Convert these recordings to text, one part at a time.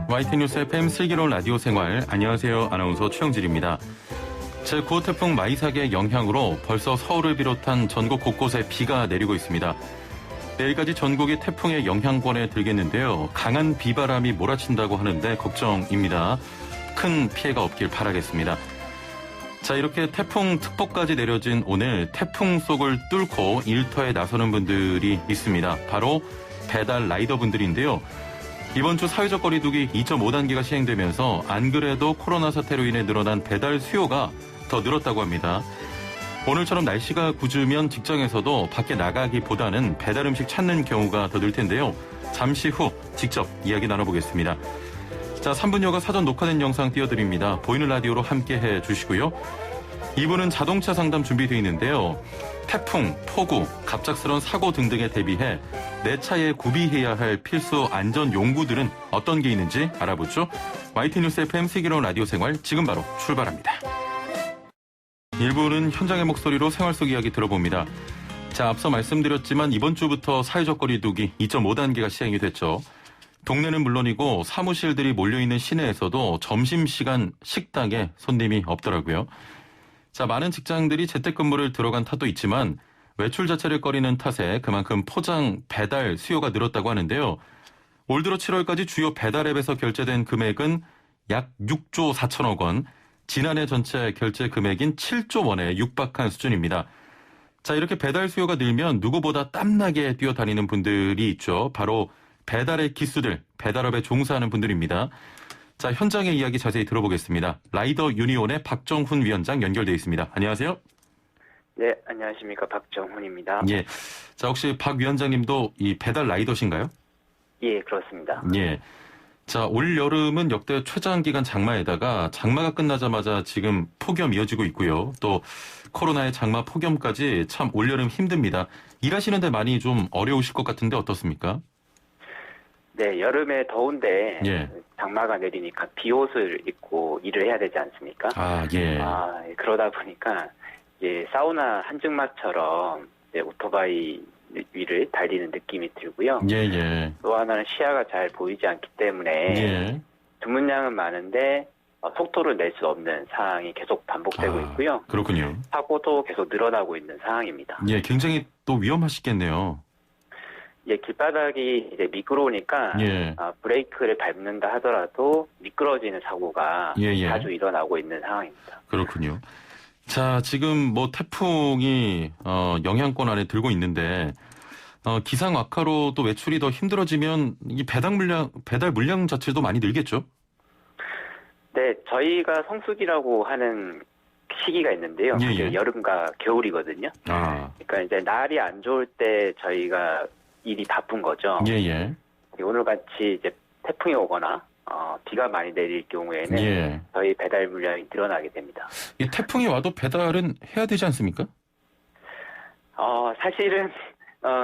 YT뉴스 FM 슬기로운 라디오 생활, 안녕하세요. 아나운서 최영질입니다. 제9호 태풍 마이삭의 영향으로 벌써 서울을 비롯한 전국 곳곳에 비가 내리고 있습니다. 내일까지 전국이 태풍의 영향권에 들겠는데요. 강한 비바람이 몰아친다고 하는데 걱정입니다. 큰 피해가 없길 바라겠습니다. 자, 이렇게 태풍 특보까지 내려진 오늘 태풍 속을 뚫고 일터에 나서는 분들이 있습니다. 바로 배달 라이더분들인데요. 이번 주 사회적 거리두기 2.5단계가 시행되면서 안 그래도 코로나 사태로 인해 늘어난 배달 수요가 더 늘었다고 합니다. 오늘처럼 날씨가 궂으면 직장에서도 밖에 나가기보다는 배달 음식 찾는 경우가 더 늘 텐데요. 잠시 후 직접 이야기 나눠보겠습니다. 자, 3분여가 사전 녹화된 영상 띄워드립니다. 보이는 라디오로 함께해 주시고요. 2부는 자동차 상담 준비되어 있는데요. 태풍, 폭우, 갑작스러운 사고 등등에 대비해 내 차에 구비해야 할 필수 안전 용구들은 어떤 게 있는지 알아보죠. YT뉴스 FM 슬기로운 라디오 생활 지금 바로 출발합니다. 1부는 현장의 목소리로 생활 속 이야기 들어봅니다. 자, 앞서 말씀드렸지만 이번 주부터 사회적 거리두기 2.5단계가 시행이 됐죠. 동네는 물론이고 사무실들이 몰려있는 시내에서도 점심시간 식당에 손님이 없더라고요. 자, 많은 직장들이 재택근무를 들어간 탓도 있지만 외출 자체를 꺼리는 탓에 그만큼 포장, 배달 수요가 늘었다고 하는데요. 올 들어 7월까지 주요 배달 앱에서 결제된 금액은 약 6조 4천억 원, 지난해 전체 결제 금액인 7조 원에 육박한 수준입니다. 자, 이렇게 배달 수요가 늘면 누구보다 땀나게 뛰어다니는 분들이 있죠. 바로 배달의 기수들, 배달업에 종사하는 분들입니다. 자, 현장의 이야기 자세히 들어보겠습니다. 라이더 유니온의 박정훈 위원장 연결돼 있습니다. 안녕하세요. 네, 안녕하십니까. 박정훈입니다. 예. 자, 혹시 박 위원장님도 이 배달 라이더신가요? 예, 그렇습니다. 예. 자, 올 여름은 역대 최장기간 장마에다가 장마가 끝나자마자 지금 폭염 이어지고 있고요. 또 코로나의 장마 폭염까지 참 올 여름 힘듭니다. 일하시는데 많이 좀 어려우실 것 같은데 어떻습니까? 네, 여름에 더운데 예. 장마가 내리니까 비옷을 입고 일을 해야 되지 않습니까? 아, 예. 그러다 보니까 이제 사우나 한증막처럼 이제 오토바이 위를 달리는 느낌이 들고요. 예, 예. 또 하나는 시야가 잘 보이지 않기 때문에 예. 주문량은 많은데 속도를 낼 수 없는 상황이 계속 반복되고 있고요. 그렇군요. 사고도 계속 늘어나고 있는 상황입니다. 예, 굉장히 또 위험하시겠네요. 예, 길바닥이 이제 미끄러우니까 예. 브레이크를 밟는다 하더라도 미끄러지는 사고가 예. 자주 일어나고 있는 상황입니다. 그렇군요. 자, 지금 뭐 태풍이 영향권 안에 들고 있는데 기상 악화로 또 외출이 더 힘들어지면 이 배달 물량 자체도 많이 늘겠죠? 네, 저희가 성수기라고 하는 시기가 있는데요. 예. 그게 여름과 겨울이거든요. 그러니까 이제 날이 안 좋을 때 저희가 일이 바쁜 거죠. 예. 오늘 같이 이제 태풍이 오거나 비가 많이 내릴 경우에는 예. 저희 배달 물량이 늘어나게 됩니다. 이 태풍이 와도 배달은 해야 되지 않습니까? 사실은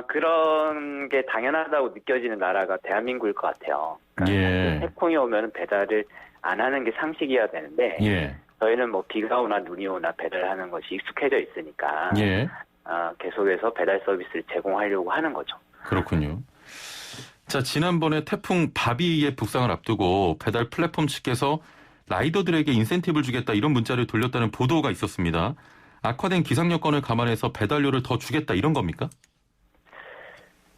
그런 게 당연하다고 느껴지는 나라가 대한민국일 것 같아요. 그러니까 예. 태풍이 오면 배달을 안 하는 게 상식이어야 되는데 예. 저희는 뭐 비가 오나 눈이 오나 배달하는 것이 익숙해져 있으니까 예. 계속해서 배달 서비스를 제공하려고 하는 거죠. 그렇군요. 자, 지난번에 태풍 바비의 북상을 앞두고 배달 플랫폼 측에서 라이더들에게 인센티브를 주겠다 이런 문자를 돌렸다는 보도가 있었습니다. 악화된 기상 여건을 감안해서 배달료를 더 주겠다 이런 겁니까?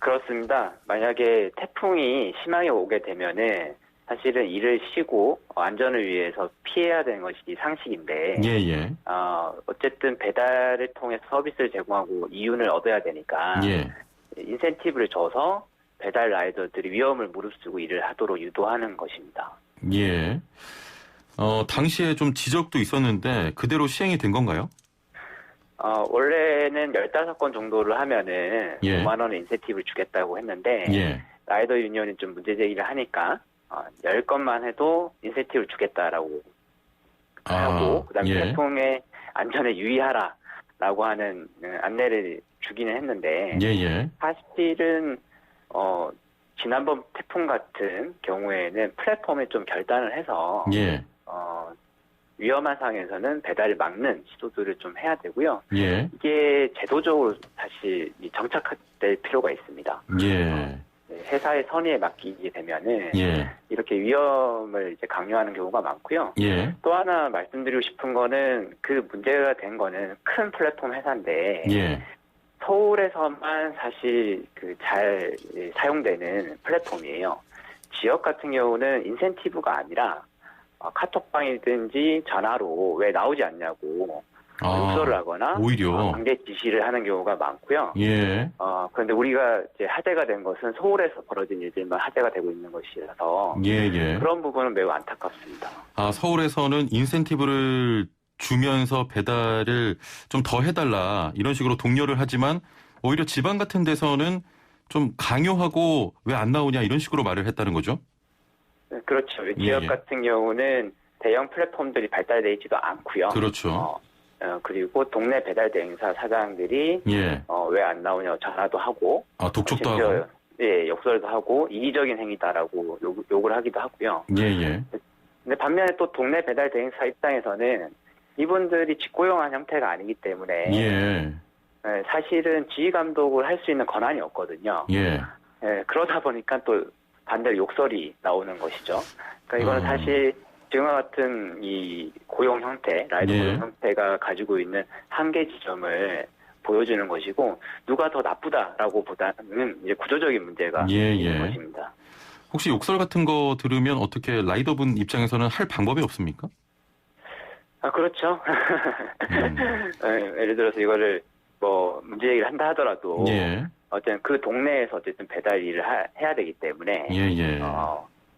그렇습니다. 만약에 태풍이 심하게 오게 되면은 사실은 일을 쉬고 안전을 위해서 피해야 되는 것이 상식인데 예. 어쨌든 배달을 통해 서비스를 제공하고 이윤을 얻어야 되니까 예. 인센티브를 줘서 배달 라이더들이 위험을 무릅쓰고 일을 하도록 유도하는 것입니다. 예. 당시에 좀 지적도 있었는데 그대로 시행이 된 건가요? 원래는 15건 정도를 하면은 예. 5만 원의 인센티브를 주겠다고 했는데 예. 라이더 유니온이 좀 문제 제기를 하니까 10건만 해도 인센티브를 주겠다라고 하고 그다음에 예. 태풍의 안전에 유의하라라고 하는 안내를 주기는 했는데 예. 사실은 지난번 태풍 같은 경우에는 플랫폼에 좀 결단을 해서 예. 위험한 상황에서는 배달을 막는 시도들을 좀 해야 되고요. 예. 이게 제도적으로 다시 정착될 필요가 있습니다. 예. 회사의 선의에 맡기게 되면은 예. 이렇게 위험을 이제 강요하는 경우가 많고요. 예. 또 하나 말씀드리고 싶은 거는 그 문제가 된 거는 큰 플랫폼 회사인데 예. 서울에서만 사실 그 잘 사용되는 플랫폼이에요. 지역 같은 경우는 인센티브가 아니라 카톡방이든지 전화로 왜 나오지 않냐고 욕설을 하거나 오히려. 관계 지시를 하는 경우가 많고요. 예. 그런데 우리가 이제 화제가 된 것은 서울에서 벌어진 일들만 화제가 되고 있는 것이라서 예. 그런 부분은 매우 안타깝습니다. 서울에서는 인센티브를 주면서 배달을 좀 더 해달라 이런 식으로 독려를 하지만 오히려 지방 같은 데서는 좀 강요하고 왜 안 나오냐 이런 식으로 말을 했다는 거죠? 그렇죠. 지역 같은 경우는 대형 플랫폼들이 발달되어 있지도 않고요. 그렇죠. 그리고 동네 배달 대행사 사장들이 예. 왜 안 나오냐 전화도 하고 독촉도 하고. 예, 욕설도 하고 이기적인 행위다라고 욕을 하기도 하고요. 예. 근데 반면에 또 동네 배달 대행사 입장에서는 이분들이 직고용한 형태가 아니기 때문에 예. 사실은 지휘 감독을 할 수 있는 권한이 없거든요. 예. 그러다 보니까 또 반대로 욕설이 나오는 것이죠. 그러니까 이거는 사실 지금과 같은 이 고용 형태, 라이더 고용 형태가 가지고 있는 한계 지점을 보여주는 것이고 누가 더 나쁘다라고 보다는 이제 구조적인 문제가 있는 것입니다. 혹시 욕설 같은 거 들으면 어떻게 라이더분 입장에서는 할 방법이 없습니까? 그렇죠. 예를 들어서 이거를 뭐 문제 얘기를 한다 하더라도 어쨌든 그 동네에서 어쨌든 배달 일을 해야 되기 때문에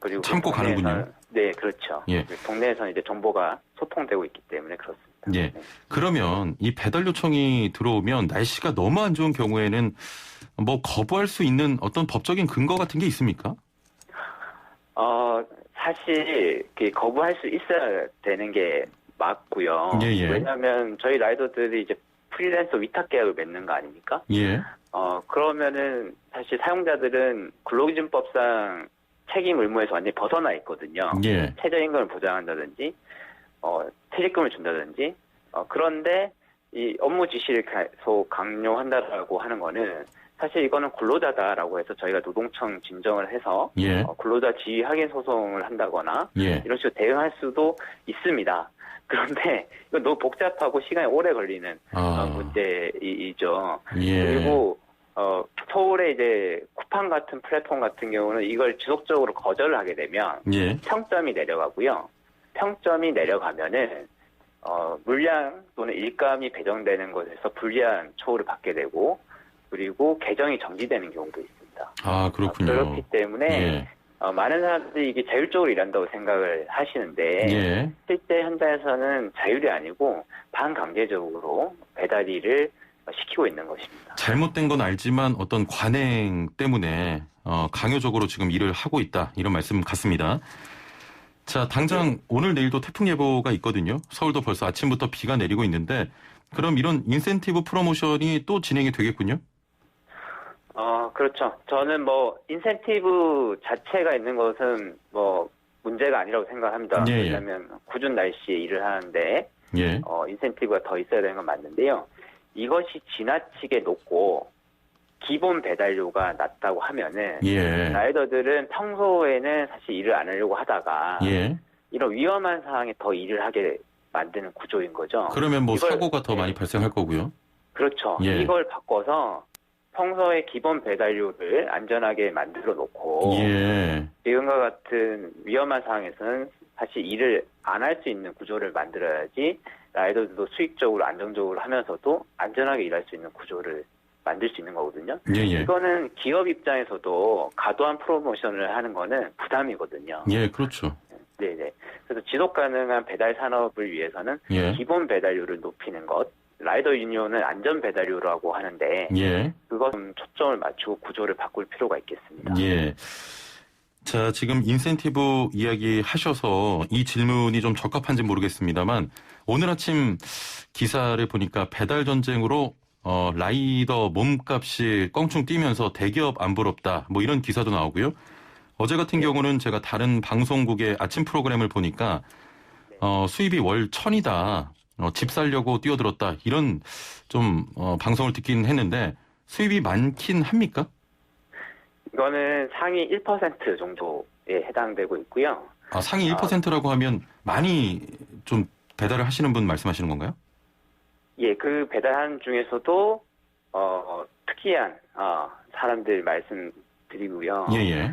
그리고 참고 가는군요. 네, 그렇죠. 동네에서는 이제 정보가 소통되고 있기 때문에 그렇습니다. 예. 그러면 이 배달 요청이 들어오면 날씨가 너무 안 좋은 경우에는 뭐 거부할 수 있는 어떤 법적인 근거 같은 게 있습니까? 사실 거부할 수 있어야 되는 게 맞고요. 왜냐하면 저희 라이더들이 이제 프리랜서 위탁 계약을 맺는 거 아닙니까? 그러면은 사실 사용자들은 근로기준법상 책임 의무에서 완전히 벗어나 있거든요. 최저임금을 보장한다든지, 퇴직금을 준다든지, 그런데 이 업무 지시를 계속 강요한다라고 하는 거는 사실 이거는 근로자다라고 해서 저희가 노동청 진정을 해서 근로자 지위 확인 소송을 한다거나 이런 식으로 대응할 수도 있습니다. 그런데 이건 너무 복잡하고 시간이 오래 걸리는 문제이죠. 그리고 서울의 이제 쿠팡 같은 플랫폼 같은 경우는 이걸 지속적으로 거절을 하게 되면 평점이 내려가고요. 평점이 내려가면은 물량 또는 일감이 배정되는 것에서 불리한 처우를 받게 되고 그리고 계정이 정지되는 경우도 있습니다. 그렇군요. 그렇기 때문에 많은 사람들이 이게 자율적으로 일한다고 생각을 하시는데 실제 현장에서는 자율이 아니고 반강제적으로 배달 일을 시키고 있는 것입니다. 잘못된 건 알지만 어떤 관행 때문에 강요적으로 지금 일을 하고 있다 이런 말씀 같습니다. 자, 당장 오늘 내일도 태풍 예보가 있거든요. 서울도 벌써 아침부터 비가 내리고 있는데 그럼 이런 인센티브 프로모션이 또 진행이 되겠군요? 그렇죠. 저는 뭐 인센티브 자체가 있는 것은 뭐 문제가 아니라고 생각합니다. 왜냐하면 궂은 날씨에 일을 하는데 인센티브가 더 있어야 되는 건 맞는데요. 이것이 지나치게 높고 기본 배달료가 낮다고 하면은 라이더들은 평소에는 사실 일을 안 하려고 하다가 이런 위험한 상황에 더 일을 하게 만드는 구조인 거죠. 그러면 뭐 사고가 더 많이 발생할 거고요. 그렇죠. 이걸 바꿔서 평소에 기본 배달료를 안전하게 만들어 놓고 지금과 같은 위험한 상황에서는 사실 일을 안 할 수 있는 구조를 만들어야지 라이더들도 수익적으로 안정적으로 하면서도 안전하게 일할 수 있는 구조를 만들 수 있는 거거든요. 이거는 기업 입장에서도 과도한 프로모션을 하는 거는 부담이거든요. 그렇죠. 네네. 그래서 지속 가능한 배달 산업을 위해서는 기본 배달료를 높이는 것, 라이더 유니온은 안전 배달료라고 하는데 그것 좀 초점을 맞추고 구조를 바꿀 필요가 있겠습니다. 자, 지금 인센티브 이야기 하셔서 이 질문이 좀 적합한지 모르겠습니다만 오늘 아침 기사를 보니까 배달 전쟁으로 라이더 몸값이 껑충 뛰면서 대기업 안 부럽다 뭐 이런 기사도 나오고요. 어제 같은 경우는 제가 다른 방송국의 아침 프로그램을 보니까 수입이 월 1,000이다. 집 살려고 뛰어들었다. 이런 좀 방송을 듣긴 했는데 수입이 많긴 합니까? 이거는 상위 1% 정도에 해당되고 있고요. 아, 상위 1%라고 하면 많이 좀 배달을 하시는 분 말씀하시는 건가요? 예, 그 배달하는 중에서도 특이한 사람들 말씀드리고요. 예.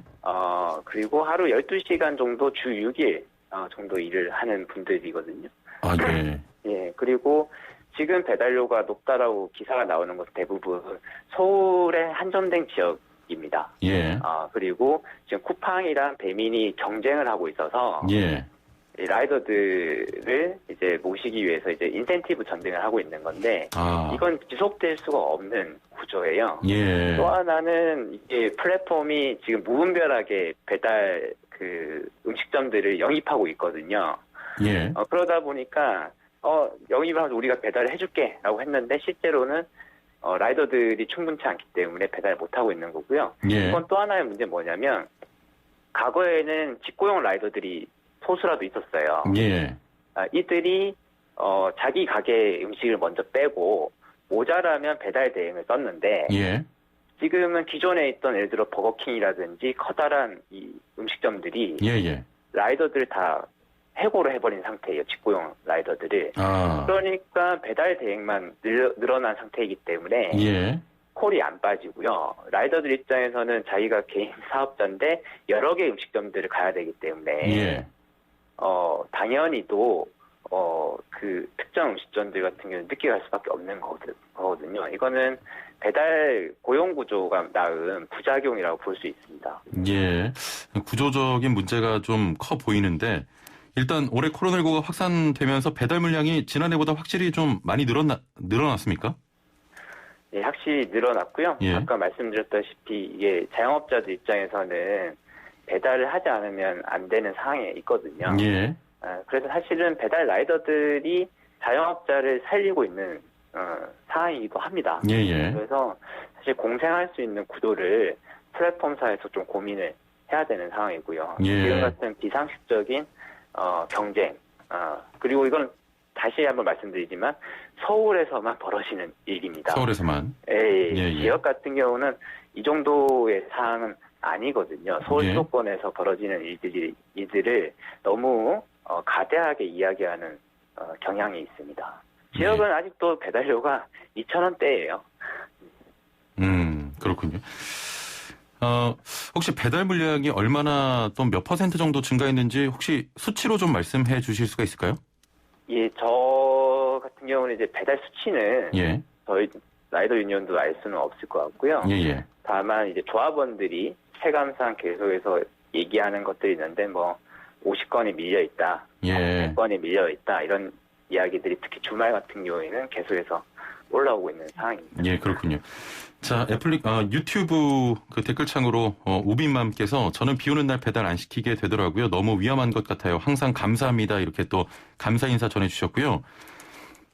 그리고 하루 12시간 정도 주 6일 정도 일을 하는 분들이거든요. 아, 예. 예, 그리고 지금 배달료가 높다라고 기사가 나오는 것은 대부분 서울에 한정된 지역입니다. 예. 그리고 지금 쿠팡이랑 배민이 경쟁을 하고 있어서 예. 이 라이더들을 이제 모시기 위해서 이제 인센티브 전쟁을 하고 있는 건데 이건 지속될 수가 없는 구조예요. 예. 또 하나는 이게 플랫폼이 지금 무분별하게 배달 그 음식점들을 영입하고 있거든요. 예. 그러다 보니까 영입하면서 우리가 배달을 해줄게라고 했는데 실제로는 라이더들이 충분치 않기 때문에 배달을 못 하고 있는 거고요. 예. 이건 또 하나의 문제는 뭐냐면 과거에는 직고용 라이더들이 소수라도 있었어요. 예. 이들이 자기 가게 음식을 먼저 빼고 모자라면 배달 대행을 썼는데 예. 지금은 기존에 있던 예를 들어 버거킹이라든지 커다란 이 음식점들이 예. 라이더들을 다 해고를 해버린 상태예요. 직고용 라이더들을. 그러니까 배달 대행만 늘어난 상태이기 때문에 예. 콜이 안 빠지고요. 라이더들 입장에서는 자기가 개인 사업자인데 여러 개의 음식점들을 가야 되기 때문에 예. 당연히도 그 특정 음식점들 같은 경우는 늦게 갈 수밖에 없는 거거든요. 이거는 배달 고용 구조가 낳은 부작용이라고 볼 수 있습니다. 예. 구조적인 문제가 좀 커 보이는데 일단 올해 코로나19가 확산되면서 배달 물량이 지난해보다 확실히 좀 많이 늘어났습니까? 예, 확실히 늘어났고요. 예. 아까 말씀드렸다시피 이게 자영업자들 입장에서는 배달을 하지 않으면 안 되는 상황에 있거든요. 예. 그래서 사실은 배달 라이더들이 자영업자를 살리고 있는 상황이기도 합니다. 예. 그래서 사실 공생할 수 있는 구도를 플랫폼사에서 좀 고민을 해야 되는 상황이고요. 예. 지금 같은 비상식적인 경쟁, 그리고 이건 다시 한번 말씀드리지만 서울에서만 벌어지는 일입니다. 서울에서만. 예. 지역 같은 경우는 이 정도의 사항은 아니거든요. 서울 수도권에서 벌어지는 이들을 너무 가대하게 이야기하는 경향이 있습니다. 지역은 아직도 배달료가 2,000원대예요. 그렇군요. 혹시 배달 물량이 얼마나 또 몇 % 정도 증가했는지 혹시 수치로 좀 말씀해 주실 수가 있을까요? 예, 저 같은 경우는 이제 배달 수치는 저희 라이더 유니온도 알 수는 없을 것 같고요. 다만 이제 조합원들이 체감상 계속해서 얘기하는 것들이 있는데 50건이 밀려 있다, 100건이 밀려 있다 이런 이야기들이 특히 주말 같은 경우에는 계속해서 올라오고 있는 상황입니다. 예, 그렇군요. 자, 유튜브 그 댓글창으로 우빈맘께서 저는 비 오는 날 배달 안 시키게 되더라고요. 너무 위험한 것 같아요. 항상 감사합니다. 이렇게 또 감사 인사 전해주셨고요.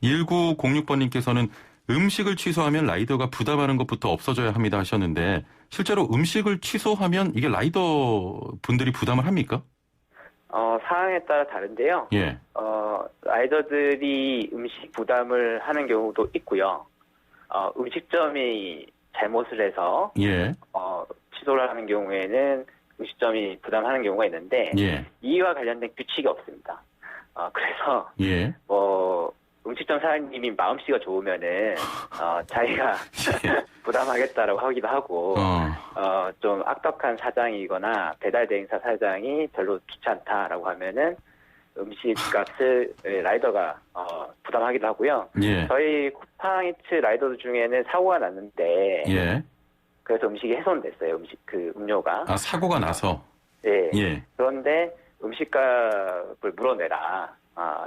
1906번님께서는 음식을 취소하면 라이더가 부담하는 것부터 없어져야 합니다 하셨는데 실제로 음식을 취소하면 이게 라이더 분들이 부담을 합니까? 상황에 따라 다른데요. 예. 라이더들이 음식 부담을 하는 경우도 있고요. 음식점이 잘못을 해서 취소를 하는 경우에는 음식점이 부담하는 경우가 있는데 이와 관련된 규칙이 없습니다. 그래서 음식점 사장님이 마음씨가 좋으면은 자기가 부담하겠다라고 하기도 하고 좀 악덕한 사장이거나 배달 대행사 사장이 별로 귀찮다라고 하면은 음식값을 라이더가 부담하기도 하고요. 저희 쿠팡이츠 라이더들 중에는 사고가 났는데 그래서 음식이 훼손됐어요. 음료가. 사고가 나서. 그런데 음식값을 물어내라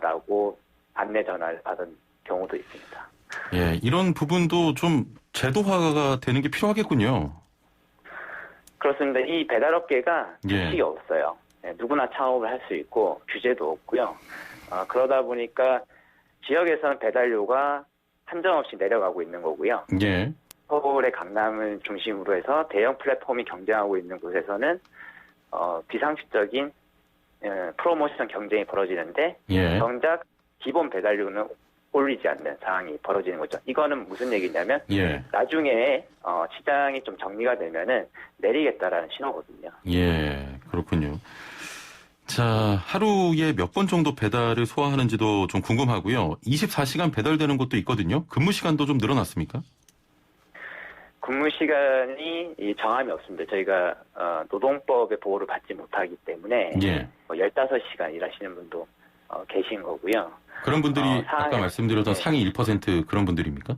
라고 안내 전화를 받은 경우도 있습니다. 예, 이런 부분도 좀 제도화가 되는 게 필요하겠군요. 그렇습니다. 이 배달업계가 규칙이 없어요. 누구나 창업을 할 수 있고 규제도 없고요. 그러다 보니까 지역에서는 배달료가 한정없이 내려가고 있는 거고요. 서울의 강남을 중심으로 해서 대형 플랫폼이 경쟁하고 있는 곳에서는 비상식적인 프로모션 경쟁이 벌어지는데 정작 기본 배달료는 올리지 않는 상황이 벌어지는 거죠. 이거는 무슨 얘기냐면 예. 나중에 시장이 좀 정리가 되면은 내리겠다라는 신호거든요. 예, 그렇군요. 자, 하루에 몇 번 정도 배달을 소화하는지도 좀 궁금하고요. 24시간 배달되는 곳도 있거든요. 근무 시간도 좀 늘어났습니까? 근무 시간이 정함이 없습니다. 저희가 노동법의 보호를 받지 못하기 때문에 예. 15시간 일하시는 분도 계신 거고요. 그런 분들이 아까 말씀드렸던 네. 상위 1% 그런 분들입니까?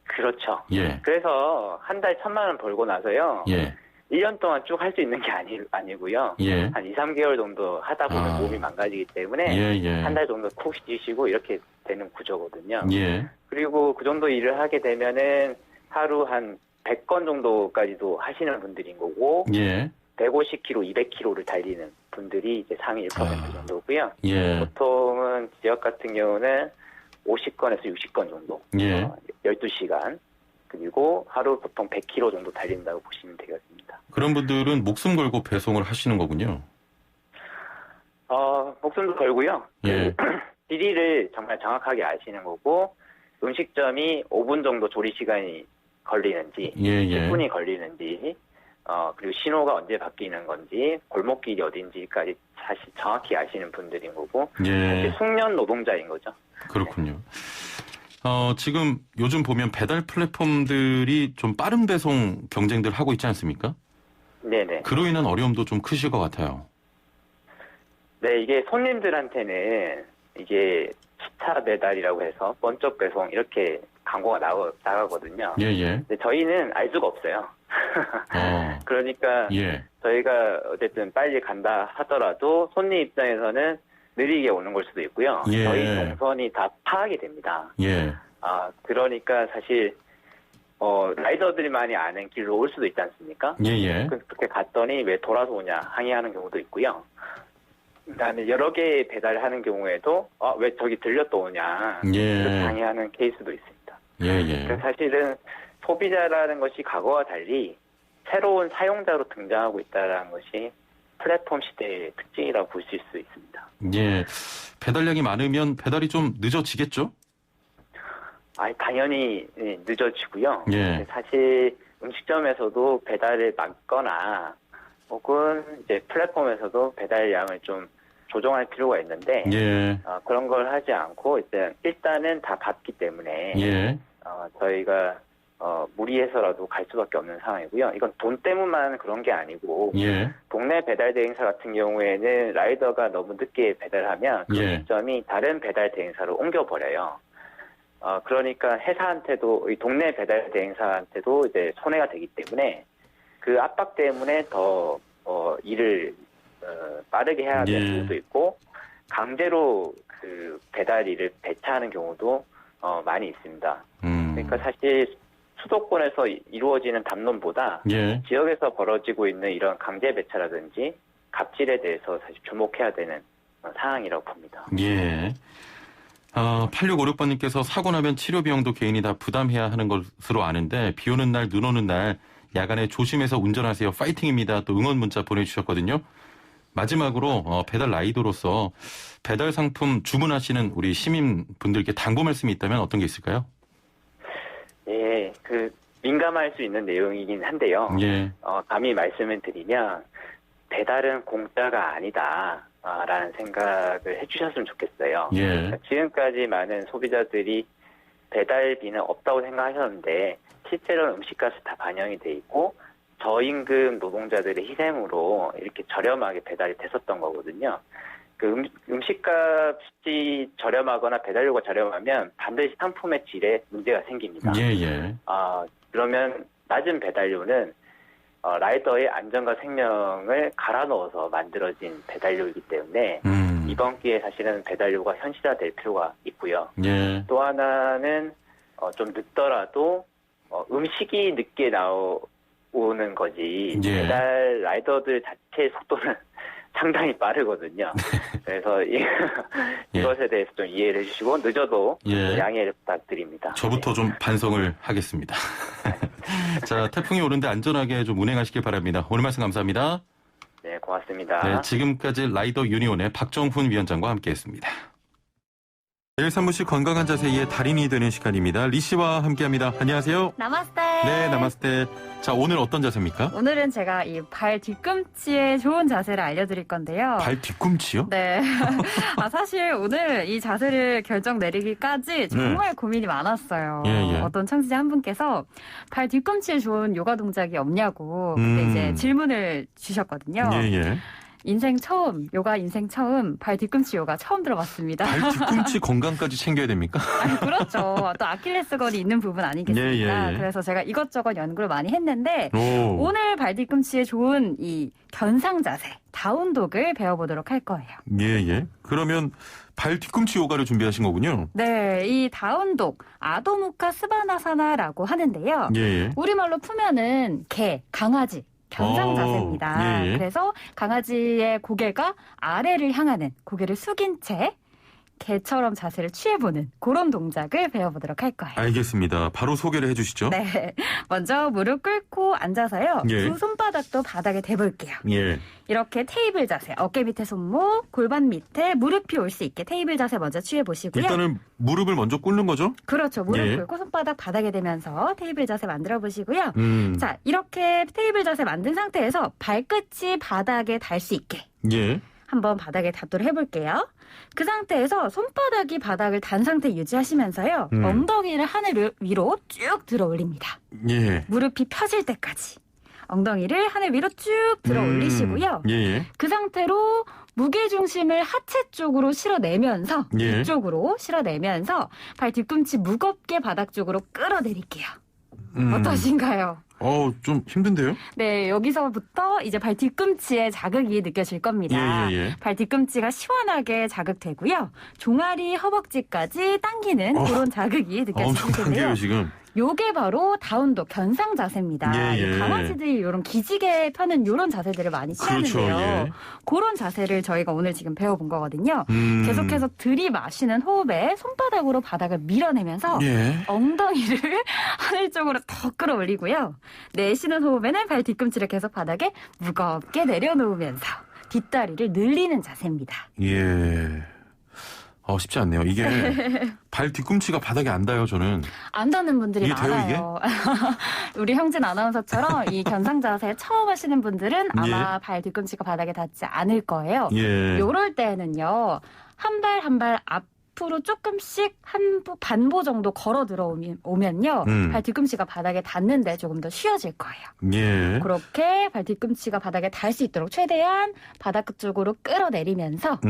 그렇죠. 예. 그래서 한 달 1,000만 원 벌고 나서요. 예. 1년 동안 쭉 할 수 있는 게 아니고요. 예. 한 2, 3개월 정도 하다 보면 몸이 망가지기 때문에 한 달 정도 푹 쉬시고 이렇게 되는 구조거든요. 예. 그리고 그 정도 일을 하게 되면은 하루 한 100건 정도까지도 하시는 분들인 거고 예. 150km, 200km를 달리는 분들이 이제 상위 1% 정도고요. 예. 보통은 지역 같은 경우는 50건에서 60건 정도, 예. 12시간, 그리고 하루 보통 100km 정도 달린다고 보시면 되겠습니다. 그런 분들은 목숨 걸고 배송을 하시는 거군요. 목숨도 걸고요. 예. 비리를 정말 정확하게 아시는 거고, 음식점이 5분 정도 조리 시간이 걸리는지, 예, 예. 10분이 걸리는지, 그리고 신호가 언제 바뀌는 건지, 골목길이 어딘지까지 사실 정확히 아시는 분들인 거고, 예. 사실 숙련 노동자인 거죠. 그렇군요. 지금 요즘 보면 배달 플랫폼들이 좀 빠른 배송 경쟁들 하고 있지 않습니까? 네네. 그로 인한 어려움도 좀 크실 것 같아요. 네, 이게 손님들한테는 이게 시차 배달이라고 해서 번쩍 배송 이렇게 광고가 나가거든요. 예, 예. 근데 저희는 알 수가 없어요. 그러니까 예. 저희가 어쨌든 빨리 간다 하더라도 손님 입장에서는 느리게 오는 걸 수도 있고요. 예. 저희 동선이 다 파악이 됩니다. 예. 그러니까 사실 라이더들만이 아는 길로 올 수도 있지 않습니까? 예, 예. 그렇게 갔더니 왜 돌아서 오냐 항의하는 경우도 있고요. 그다음에 여러 개 배달을 하는 경우에도 왜 저기 들렸다 오냐 예. 그렇게 항의하는 케이스도 있습니다. 예, 예. 그래서 사실은 소비자라는 것이 과거와 달리 새로운 사용자로 등장하고 있다는 것이 플랫폼 시대의 특징이라고 볼 수 있습니다. 예. 배달량이 많으면 배달이 좀 늦어지겠죠? 당연히 늦어지고요. 예. 사실 음식점에서도 배달을 막거나 혹은 이제 플랫폼에서도 배달량을 좀 조정할 필요가 있는데 예. 그런 걸 하지 않고 일단은 다 받기 때문에 예. 저희가 무리해서라도 갈 수밖에 없는 상황이고요. 이건 돈 때문만 그런 게 아니고 예. 동네 배달 대행사 같은 경우에는 라이더가 너무 늦게 배달하면 그 예. 음식점이 다른 배달 대행사로 옮겨버려요. 그러니까 회사한테도 이 동네 배달 대행사한테도 이제 손해가 되기 때문에 그 압박 때문에 더 일을 빠르게 해야 되는 예. 경우도 있고 강제로 그 배달 일을 배차하는 경우도 많이 있습니다. 그러니까 사실 수도권에서 이루어지는 담론보다 예. 지역에서 벌어지고 있는 이런 강제 배차라든지 갑질에 대해서 사실 주목해야 되는 상황이라고 봅니다. 예. 8656번님께서 사고 나면 치료 비용도 개인이 다 부담해야 하는 것으로 아는데 비 오는 날, 눈 오는 날 야간에 조심해서 운전하세요. 파이팅입니다. 또 응원 문자 보내주셨거든요. 마지막으로 배달 라이더로서 배달 상품 주문하시는 우리 시민분들께 당부 말씀이 있다면 어떤 게 있을까요? 예, 민감할 수 있는 내용이긴 한데요. 예. 감히 말씀을 드리면 배달은 공짜가 아니다. 라는 생각을 해주셨으면 좋겠어요. 예. 그러니까 지금까지 많은 소비자들이 배달비는 없다고 생각하셨는데 실제로는 음식값이 다 반영이 돼 있고 저임금 노동자들의 희생으로 이렇게 저렴하게 배달이 됐었던 거거든요. 그 음식값이 저렴하거나 배달료가 저렴하면 반드시 상품의 질에 문제가 생깁니다. 예. 그러면 낮은 배달료는 라이더의 안전과 생명을 갈아 넣어서 만들어진 배달료이기 때문에 이번 기회에 사실은 배달료가 현실화될 필요가 있고요. 예. 또 하나는 좀 늦더라도 음식이 늦게 나오는 거지 예. 배달 라이더들 자체의 속도는 상당히 빠르거든요. 그래서 이것에 대해서 좀 이해를 해주시고 늦어도 양해를 부탁드립니다. 저부터 좀 반성을 하겠습니다. 자, 태풍이 오는데 안전하게 좀 운행하시길 바랍니다. 오늘 말씀 감사합니다. 네, 고맙습니다. 네, 지금까지 라이더 유니온의 박정훈 위원장과 함께했습니다. 내일 사무실 건강한 자세의 달인이 되는 시간입니다. 리 씨와 함께합니다. 안녕하세요. 나마스테. 네, 나마스테. 자, 오늘 어떤 자세입니까? 오늘은 제가 이 발 뒤꿈치에 좋은 자세를 알려드릴 건데요. 발 뒤꿈치요? 네. 사실 오늘 이 자세를 결정 내리기까지 정말 고민이 많았어요. 예. 어떤 청취자 한 분께서 발 뒤꿈치에 좋은 요가 동작이 없냐고 그때 이제 질문을 주셨거든요. 예. 요가 인생 처음, 발 뒤꿈치 요가 처음 들어봤습니다. 발 뒤꿈치 건강까지 챙겨야 됩니까? 아니, 그렇죠. 또 아킬레스건이 있는 부분 아니겠습니까? 예. 그래서 제가 이것저것 연구를 많이 했는데 오늘 발 뒤꿈치에 좋은 이 견상 자세, 다운독을 배워보도록 할 거예요. 예. 그러면 발 뒤꿈치 요가를 준비하신 거군요. 네, 이 다운독, 아도무카 스바나사나라고 하는데요. 예. 우리말로 풀면은 개, 강아지. 견상 자세입니다. 예. 그래서 강아지의 고개가 아래를 향하는 고개를 숙인 채 개처럼 자세를 취해보는 그런 동작을 배워보도록 할 거예요. 알겠습니다. 바로 소개를 해주시죠. 네, 먼저 무릎 꿇고 앉아서요. 예. 두 손바닥도 바닥에 대볼게요. 예. 이렇게 테이블 자세, 어깨 밑에 손목, 골반 밑에 무릎이 올 수 있게 테이블 자세 먼저 취해보시고요. 일단은 무릎을 먼저 꿇는 거죠? 그렇죠. 무릎 예. 꿇고 손바닥 바닥에 대면서 테이블 자세 만들어보시고요. 자, 이렇게 테이블 자세 만든 상태에서 발끝이 바닥에 닿을 수 있게 예. 한번 바닥에 닿도록 해볼게요. 그 상태에서 손바닥이 바닥을 단 상태 유지하시면서요. 엉덩이를 하늘 위로 쭉 들어 올립니다. 예. 무릎이 펴질 때까지. 엉덩이를 하늘 위로 쭉 들어 올리시고요. 예. 그 상태로 무게중심을 하체 쪽으로 실어내면서 예. 뒤쪽으로 실어내면서 발 뒤꿈치 무겁게 바닥 쪽으로 끌어내릴게요. 어떠신가요? 좀 힘든데요? 네, 여기서부터 이제 발 뒤꿈치에 자극이 느껴질 겁니다. 예. 발 뒤꿈치가 시원하게 자극되고요. 종아리, 허벅지까지 당기는 그런 자극이 느껴질 엄청 텐데요. 당겨요, 지금. 요게 바로 다운독, 견상 자세입니다. 예. 강아지들이 이런 기지개 펴는 이런 자세들을 많이 취하는데요. 그렇죠, 예. 그런 자세를 저희가 오늘 지금 배워본 거거든요. 계속해서 들이마시는 호흡에 손바닥으로 바닥을 밀어내면서 예. 엉덩이를 하늘 쪽으로 더 끌어올리고요. 내쉬는 호흡에는 발 뒤꿈치를 계속 바닥에 무겁게 내려놓으면서 뒷다리를 늘리는 자세입니다. 예. 쉽지 않네요. 이게 발 뒤꿈치가 바닥에 안 닿아요, 저는. 안 닿는 분들이 이게 돼요, 많아요. 우리 형진 아나운서처럼 이 견상 자세 처음 하시는 분들은 아마 발 뒤꿈치가 바닥에 닿지 않을 거예요. 예. 요럴 때는요. 한 발 한 발 앞으로 조금씩 반보 정도 걸어 들어오면요. 발 뒤꿈치가 바닥에 닿는데 조금 더 쉬워질 거예요. 예. 그렇게 발 뒤꿈치가 바닥에 닿을 수 있도록 최대한 바닥 쪽으로 끌어내리면서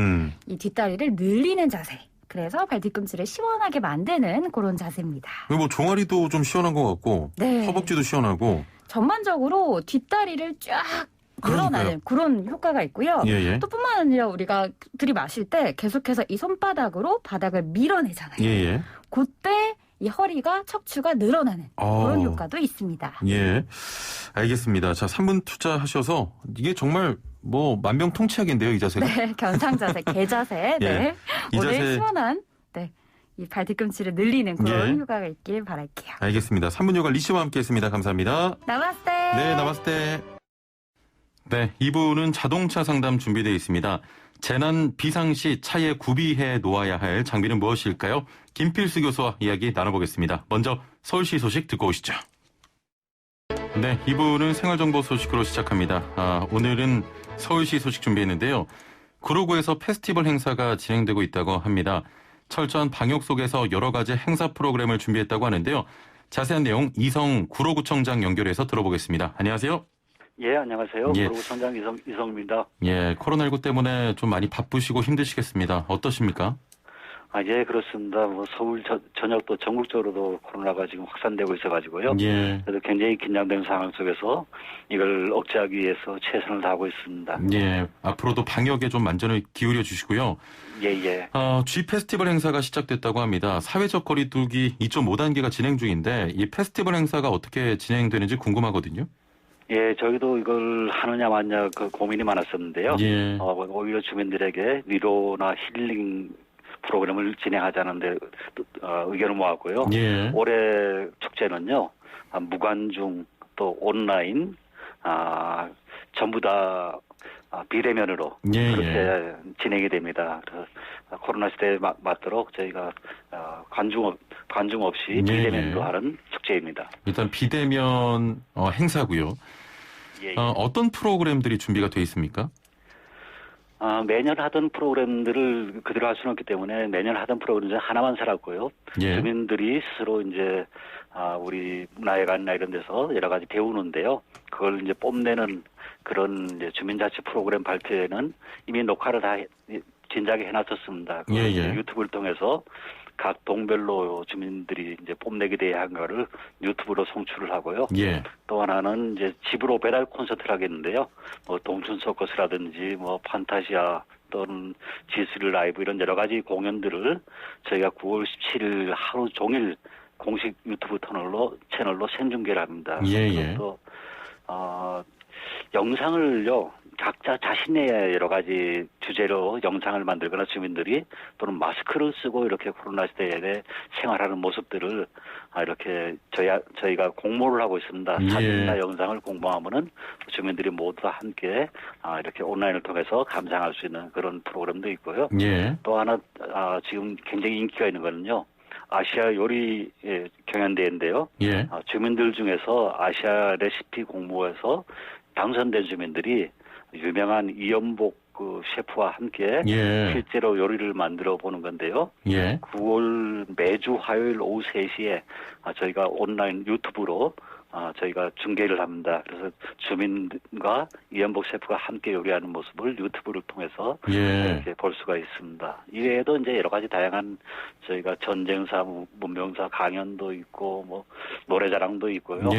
이 뒷다리를 늘리는 자세. 그래서 발 뒤꿈치를 시원하게 만드는 그런 자세입니다. 뭐 종아리도 좀 시원한 것 같고 네. 허벅지도 시원하고 전반적으로 뒷다리를 쫙 늘어나는 그런 효과가 있고요. 예. 또 뿐만 아니라 우리가 들이마실 때 계속해서 이 손바닥으로 바닥을 밀어내잖아요. 예. 그때 이 허리가 척추가 늘어나는 그런 효과도 있습니다. 예. 알겠습니다. 자, 3분 투자하셔서 이게 정말 뭐 만병통치약인데요, 이 자세가. 네, 견상 자세, 개 자세. 네. 이 오늘 자세 시원한 이 발 뒤꿈치를 늘리는 그런 효과가 있길 바랄게요. 알겠습니다. 3분 요가 리 씨와 함께했습니다. 감사합니다. 나마스테. 네, 나마스테. 네, 2부는 자동차 상담 준비되어 있습니다. 재난 비상시 차에 구비해 놓아야 할 장비는 무엇일까요? 김필수 교수와 이야기 나눠보겠습니다. 먼저 서울시 소식 듣고 오시죠. 네, 2부는 생활정보 소식으로 시작합니다. 오늘은 서울시 소식 준비했는데요. 구로구에서 페스티벌 행사가 진행되고 있다고 합니다. 철저한 방역 속에서 여러 가지 행사 프로그램을 준비했다고 하는데요. 자세한 내용 이성 구로구청장 연결해서 들어보겠습니다. 안녕하세요. 예, 안녕하세요. 구로구청장 이성입니다. 예, 코로나19 때문에 좀 많이 바쁘시고 힘드시겠습니다. 어떠십니까? 예, 그렇습니다. 서울 전역도 전국적으로도 코로나가 지금 확산되고 있어가지고요. 예. 그래서 굉장히 긴장된 상황 속에서 이걸 억제하기 위해서 최선을 다하고 있습니다. 예, 앞으로도 방역에 좀 만전을 기울여 주시고요. 예. G 페스티벌 행사가 시작됐다고 합니다. 사회적 거리두기 2.5단계가 진행 중인데 이 페스티벌 행사가 어떻게 진행되는지 궁금하거든요. 예, 저희도 이걸 하느냐 마느냐 고민이 많았었는데요. 예. 오히려 주민들에게 위로나 힐링 프로그램을 진행하자는데 의견을 모았고요. 예. 올해 축제는요, 무관중 또 온라인 전부 다 비대면으로 그렇게 진행이 됩니다. 그래서 코로나 시대에 맞도록 저희가 관중 없이 비대면으로 하는 축제입니다. 일단 비대면 행사고요. 어떤 프로그램들이 준비가 돼 있습니까? 매년 하던 프로그램들을 그대로 할 수는 없기 때문에 매년 하던 프로그램 중 하나만 살았고요. 주민들이 스스로 이제 우리 문화회관이나 이런 데서 여러 가지 배우는데요. 그걸 이제 뽐내는 그런 이제 주민자치 프로그램 발표에는 이미 녹화를 다 진작에 해놨었습니다. 유튜브를 통해서 각 동별로 주민들이 이제 뽐내게 돼야 한 거를 유튜브로 송출을 하고요. 또 하나는 이제 집으로 배달 콘서트를 하겠는데요. 뭐 동춘 서커스라든지 뭐 판타시아 또는 G3 라이브 이런 여러 가지 공연들을 저희가 9월 17일 하루 종일 공식 유튜브 채널로 생중계를 합니다. 또 영상을요. 각자 자신의 여러 가지 주제로 영상을 만들거나 주민들이 또는 마스크를 쓰고 이렇게 코로나 시대에 생활하는 모습들을 이렇게 저희가 공모를 하고 있습니다. 사진이나 영상을 공모하면은 주민들이 모두 다 함께 이렇게 온라인을 통해서 감상할 수 있는 그런 프로그램도 있고요. 또 하나 지금 굉장히 인기가 있는 거는요. 아시아 요리 경연대회인데요. 주민들 중에서 아시아 레시피 공모에서 당선된 주민들이 유명한 이연복 그 셰프와 함께 실제로 요리를 만들어 보는 건데요. 9월 매주 화요일 오후 3시에 저희가 온라인 유튜브로 저희가 중계를 합니다. 그래서 주민과 이연복 셰프가 함께 요리하는 모습을 유튜브를 통해서 이렇게 볼 수가 있습니다. 이외에도 이제 여러 가지 다양한 저희가 전쟁사, 문명사 강연도 있고 뭐 노래자랑도 있고요.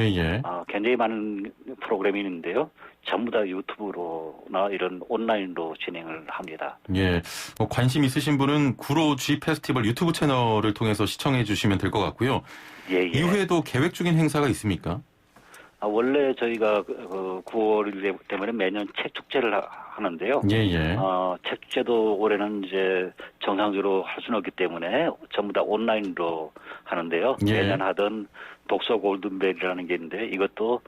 굉장히 많은 프로그램이 있는데요. 전부 다 유튜브로나 이런 온라인으로 진행을 합니다. 관심 있으신 분은 구로 G 페스티벌 유튜브 채널을 통해서 시청해 주시면 될 것 같고요. 이후에도 계획 중인 행사가 있습니까? 원래 저희가 9월 때문에 매년 책 축제를 하는데요. 책 축제도 올해는 이제 정상적으로 할 수는 없기 때문에 전부 다 온라인으로 하는데요. 매년 하던 독서 골든벨이라는 게 있는데 이것도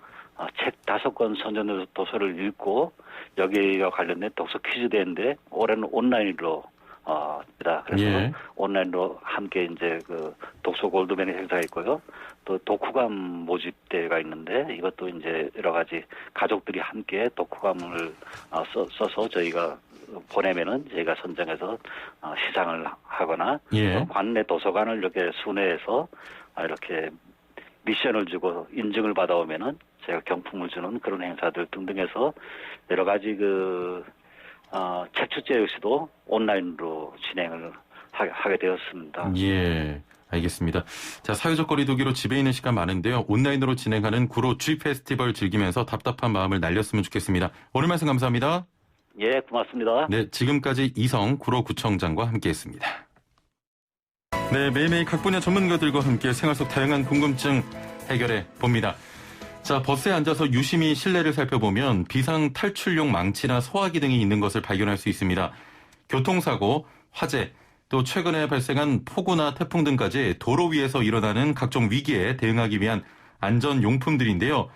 책 5권 선전 도서를 읽고 여기와 관련된 독서 퀴즈 대회인데 올해는 온라인으로 그래서 온라인으로 함께 이제 그 독서 골드맨이 행사가 있고요. 또 독후감 모집 대회가 있는데 이것도 이제 여러 가지 가족들이 함께 독후감을 써서 저희가 보내면은 저희가 선정해서 시상을 하거나 관내 도서관을 이렇게 순회해서 이렇게 미션을 주고 인증을 받아오면은 제가 경품을 주는 그런 행사들 등등 해서 여러 가지 책 축제 역시도 온라인으로 진행을 하게 되었습니다. 알겠습니다. 자, 사회적 거리두기로 집에 있는 시간 많은데요. 온라인으로 진행하는 구로 G 페스티벌 즐기면서 답답한 마음을 날렸으면 좋겠습니다. 오늘 말씀 감사합니다. 고맙습니다. 네, 지금까지 이성 구로구청장과 함께했습니다. 네, 매일매일 각 분야 전문가들과 함께 생활 속 다양한 궁금증 해결해 봅니다. 자, 버스에 앉아서 유심히 실내를 살펴보면 비상 탈출용 망치나 소화기 등이 있는 것을 발견할 수 있습니다. 교통사고, 화재, 또 최근에 발생한 폭우나 태풍 등까지 도로 위에서 일어나는 각종 위기에 대응하기 위한 안전용품들인데요.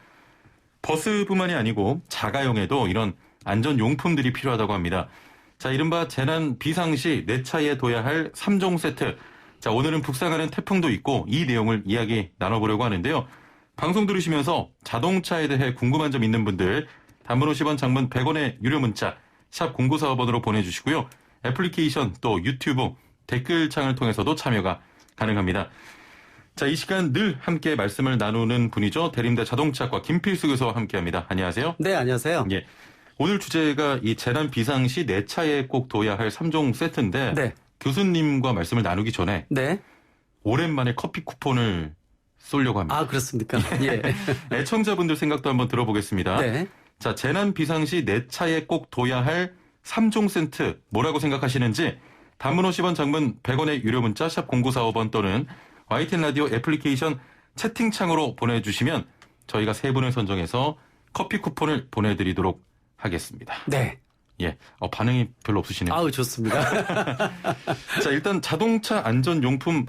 버스뿐만이 아니고 자가용에도 이런 안전용품들이 필요하다고 합니다. 자, 이른바 재난 비상시 내 차에 둬야 할 3종 세트. 자, 오늘은 북상하는 태풍도 있고 이 내용을 이야기 나눠보려고 하는데요. 방송 들으시면서 자동차에 대해 궁금한 점 있는 분들 단문 50원, 장문 100원의 유료 문자 샵 0945번으로 보내주시고요. 애플리케이션 또 유튜브 댓글창을 통해서도 참여가 가능합니다. 자, 이 시간 늘 함께 말씀을 나누는 분이죠. 대림대 자동차과 김필수 교수와 함께합니다. 안녕하세요. 네, 안녕하세요. 오늘 주제가 이 재난 비상시 내 차에 꼭 둬야 할 3종 세트인데 교수님과 말씀을 나누기 전에 오랜만에 커피 쿠폰을 쏘려고 합니다. 아, 그렇습니까? 애청자분들 생각도 한번 들어보겠습니다. 자, 재난 비상시 내 차에 꼭 둬야 할 3종 세트 뭐라고 생각하시는지 단문 50원, 장문 100원의 유료 문자 샵 0945번 또는 YTN 라디오 애플리케이션 채팅창으로 보내주시면 저희가 3분을 선정해서 커피 쿠폰을 보내드리도록 하겠습니다. 네. 예. 반응이 별로 없으시네요. 아우, 좋습니다. 자, 일단 자동차 안전용품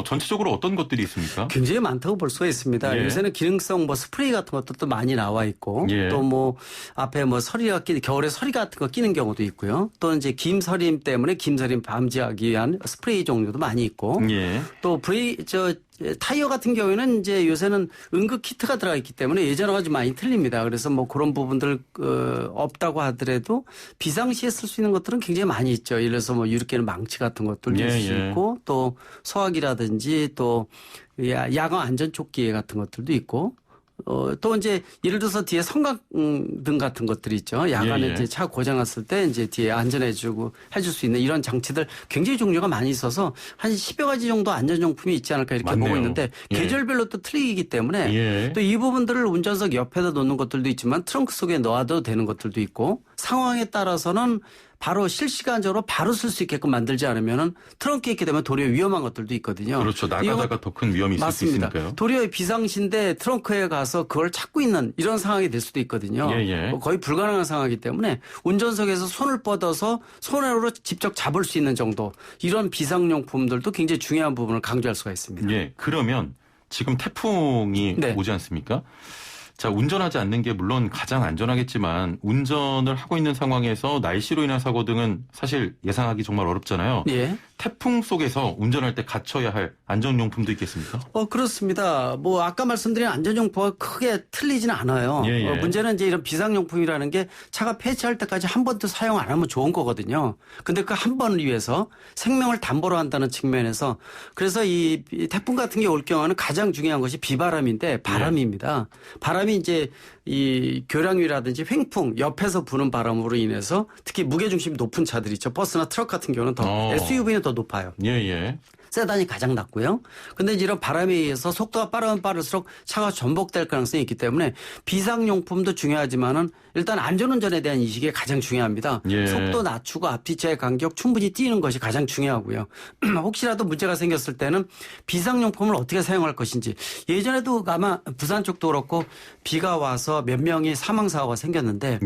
전체적으로 어떤 것들이 있습니까? 굉장히 많다고 볼 수가 있습니다. 예. 요새는 기능성 스프레이 같은 것도 많이 나와 있고 예. 또 앞에 서리가 겨울에 서리 같은 거 끼는 경우도 있고요. 또 이제 김서림 때문에 김서림 방지하기 위한 스프레이 종류도 많이 있고 예. 또 타이어 같은 경우에는 이제 요새는 응급 키트가 들어가 있기 때문에 예전하고 좀 많이 틀립니다. 그래서 그런 부분들 없다고 하더라도 비상시에 쓸 수 있는 것들은 굉장히 많이 있죠. 예를 들어서 유리깨는 망치 같은 것들도 있을 수 있고 또 소화기라든지 또 야광 안전조끼 같은 것들도 있고 또 이제 예를 들어서 뒤에 성광등 같은 것들이 있죠. 야간에 이제 차 고장 났을 때 이제 뒤에 안전해주고 해줄 수 있는 이런 장치들 굉장히 종류가 많이 있어서 한 10여 가지 정도 안전용품이 있지 않을까 이렇게 맞네요. 보고 있는데 계절별로 또 틀리기 때문에 또 이 부분들을 운전석 옆에다 놓는 것들도 있지만 트렁크 속에 넣어도 되는 것들도 있고 상황에 따라서는 바로 실시간적으로 바로 쓸 수 있게끔 만들지 않으면은 트렁크에 있게 되면 도리어 위험한 것들도 있거든요. 그렇죠. 나가다가 더 큰 위험이 있을 수 있으니까요. 도리어 비상시인데 트렁크에 가서 그걸 찾고 있는 이런 상황이 될 수도 있거든요. 거의 불가능한 상황이기 때문에 운전석에서 손을 뻗어서 손으로 직접 잡을 수 있는 정도 이런 비상용품들도 굉장히 중요한 부분을 강조할 수가 있습니다. 예. 그러면 지금 태풍이 오지 않습니까? 자, 운전하지 않는 게 물론 가장 안전하겠지만 운전을 하고 있는 상황에서 날씨로 인한 사고 등은 사실 예상하기 정말 어렵잖아요. 예. 태풍 속에서 운전할 때 갖춰야 할 안전용품도 있겠습니까? 그렇습니다. 아까 말씀드린 안전용품과 크게 틀리지는 않아요. 문제는 이제 이런 비상용품이라는 게 차가 폐차할 때까지 한 번도 사용 안 하면 좋은 거거든요. 근데 그 한 번을 위해서 생명을 담보로 한다는 측면에서 그래서 이 태풍 같은 게 올 경우는 가장 중요한 것이 비바람인데 바람입니다. 바람이 이제 이 교량위라든지 횡풍 옆에서 부는 바람으로 인해서 특히 무게중심이 높은 차들 있죠. 버스나 트럭 같은 경우는 더 SUV는 더 높아요. 세단이 가장 낮고요. 근데 이제 이런 바람에 의해서 속도가 빠르면 빠를수록 차가 전복될 가능성이 있기 때문에 비상용품도 중요하지만은 일단 안전운전에 대한 인식이 가장 중요합니다. 속도 낮추고 앞뒤차의 간격 충분히 띄는 것이 가장 중요하고요. 혹시라도 문제가 생겼을 때는 비상용품을 어떻게 사용할 것인지 예전에도 아마 부산 쪽도 그렇고 비가 와서 몇 명이 사망사고가 생겼는데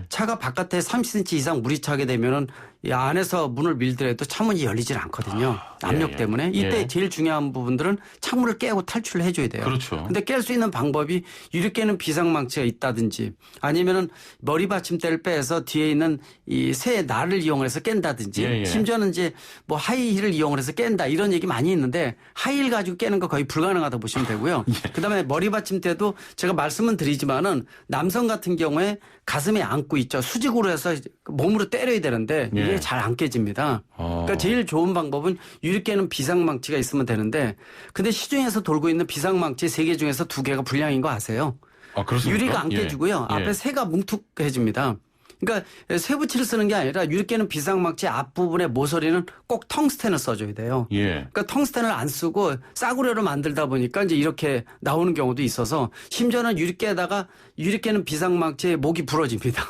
차가 바깥에 30cm 이상 물이 차게 되면은 이 안에서 문을 밀더라도 창문이 열리질 않거든요. 압력 때문에. 이때 제일 중요한 부분들은 창문을 깨고 탈출을 해줘야 돼요. 그렇죠. 근데 깰 수 있는 방법이 유리 깨는 비상망치가 있다든지 아니면은 머리 받침대를 빼서 뒤에 있는 이 새 날을 이용해서 깬다든지 심지어는 이제 하이힐을 이용해서 깬다 이런 얘기 많이 있는데 하이힐 가지고 깨는 거 거의 불가능하다고 보시면 되고요. 그다음에 머리 받침대도 제가 말씀은 드리지만은 남성 같은 경우에 가슴에 안고 있죠. 수직으로 해서 몸으로 때려야 되는데 이게 잘 안 깨집니다. 그러니까 제일 좋은 방법은 유리 깨는 비상망치가 있으면 되는데 근데 시중에서 돌고 있는 비상망치 3개 중에서 2개가 불량인 거 아세요? 그렇습니까? 유리가 안 깨지고요. 앞에 새가 뭉툭해집니다. 그러니까 쇠붙이를 쓰는 게 아니라 유리 깨는 비상망치 앞부분의 모서리는 꼭 텅스텐을 써줘야 돼요. 그러니까 텅스텐을 안 쓰고 싸구려로 만들다 보니까 이제 이렇게 나오는 경우도 있어서 심지어는 유리 깨다가 유리 깨는 비상망치에 목이 부러집니다.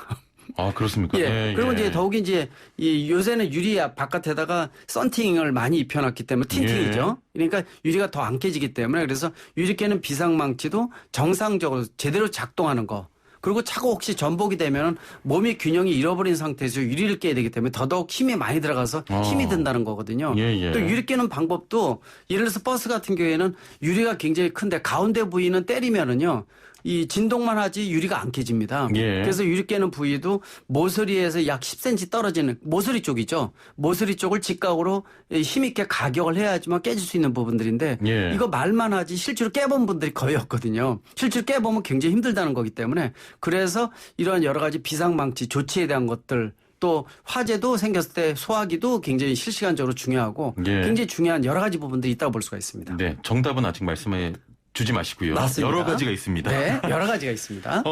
그렇습니까? 그리고 이제 더욱이 이제 요새는 유리 바깥에다가 썬팅을 많이 입혀놨기 때문에 틴팅이죠. 그러니까 유리가 더 안 깨지기 때문에 그래서 유리 깨는 비상망치도 정상적으로 제대로 작동하는 거. 그리고 차가 혹시 전복이 되면 몸의 균형이 잃어버린 상태에서 유리를 깨야 되기 때문에 더더욱 힘이 많이 들어가서 힘이 든다는 거거든요. 또 유리 깨는 방법도 예를 들어서 버스 같은 경우에는 유리가 굉장히 큰데 가운데 부위는 때리면은요. 이 진동만 하지 유리가 안 깨집니다. 그래서 유리 깨는 부위도 모서리에서 약 10cm 떨어지는 모서리 쪽이죠. 모서리 쪽을 직각으로 힘있게 가격을 해야지만 깨질 수 있는 부분들인데 이거 말만 하지 실제로 깨본 분들이 거의 없거든요. 실제로 깨보면 굉장히 힘들다는 거기 때문에 그래서 이런 여러 가지 비상망치 조치에 대한 것들 또 화재도 생겼을 때 소화기도 굉장히 실시간적으로 중요하고 굉장히 중요한 여러 가지 부분들이 있다고 볼 수가 있습니다. 네, 정답은 아직 말씀해 주지 마시고요. 맞습니다. 여러 가지가 있습니다. 네, 여러 가지가 있습니다.